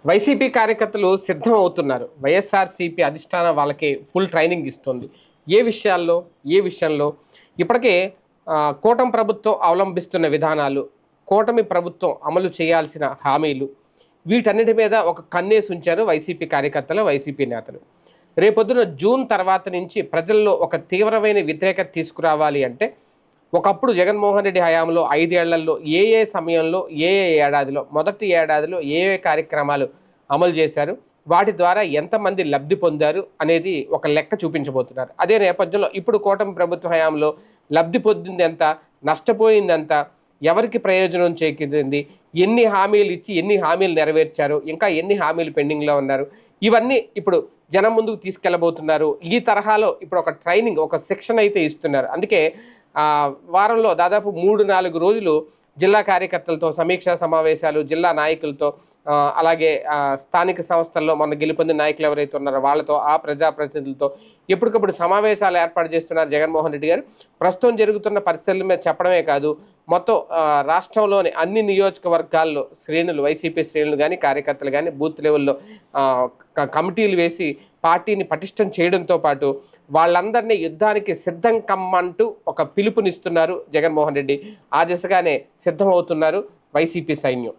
YCP కార్యకర్తలు సిద్ధం అవుతున్నారు. వైఎస్ఆర్‌సీపీ అధిష్టానం వాళ్ళకి ఫుల్ ట్రైనింగ్ ఇస్తుంది. ఏ విషయంలో ఇప్పటికే కూటమి ప్రభుత్వం అవలంబిస్తున్న విధానాలు, కూటమి ప్రభుత్వం అమలు చేయాల్సిన హామీలు, వీటన్నిటి మీద ఒక కన్నేసి ఉంచారు వైసీపీ కార్యకర్తలు, వైసీపీ నేతలు. రేపొద్దున జూన్ తర్వాత నుంచి ప్రజల్లో ఒక తీవ్రమైన వ్యతిరేకత తీసుకురావాలి అంటే, ఒకప్పుడు జగన్మోహన్ రెడ్డి హయాంలో 5 ఏళ్లలో ఏ సమయంలో, ఏడాదిలో, మొదటి ఏడాదిలో కార్యక్రమాలు అమలు చేశారు, వాటి ద్వారా ఎంతమంది లబ్ధి పొందారు అనేది ఒక లెక్క చూపించబోతున్నారు. అదే నేపథ్యంలో ఇప్పుడు కూటమి ప్రభుత్వ హయాంలో లబ్ధి పొందింది ఎంత, నష్టపోయింది ఎంత, ఎవరికి ప్రయోజనం చేకూరింది, ఎన్ని హామీలు ఇచ్చి ఎన్ని హామీలు నెరవేర్చారు, ఇంకా ఎన్ని హామీలు పెండింగ్లో ఉన్నారు, ఇవన్నీ ఇప్పుడు జనం ముందుకు తీసుకెళ్లబోతున్నారు. ఈ తరహాలో ఇప్పుడు ఒక ట్రైనింగ్, ఒక శిక్షణ అయితే ఇస్తున్నారు. అందుకే వారంలో దాదాపు 3-4 రోజులు జిల్లా కార్యకర్తలతో సమీక్షా సమావేశాలు, జిల్లా నాయకులతో, అలాగే స్థానిక సంస్థల్లో మొన్న గెలుపొందిన నాయకులు ఎవరైతే ఉన్నారో వాళ్ళతో, ఆ ప్రజాప్రతినిధులతో ఎప్పటికప్పుడు సమావేశాలు ఏర్పాటు చేస్తున్నారు జగన్మోహన్ రెడ్డి గారు. ప్రస్తుతం జరుగుతున్న పరిస్థితుల మీద చెప్పడమే కాదు, మొత్తం రాష్ట్రంలోని అన్ని నియోజకవర్గాల్లో శ్రేణులు, వైసీపీ శ్రేణులు కానీ, కార్యకర్తలు కానీ బూత్ లెవెల్లో కమిటీలు వేసి పార్టీని పటిష్టం చేయడంతో పాటు వాళ్ళందరినీ యుద్ధానికి సిద్ధం కమ్మంటూ ఒక పిలుపునిస్తున్నారు జగన్మోహన్ రెడ్డి. ఆ దిశగానే సిద్ధమవుతున్నారు వైసీపీ సైన్యం.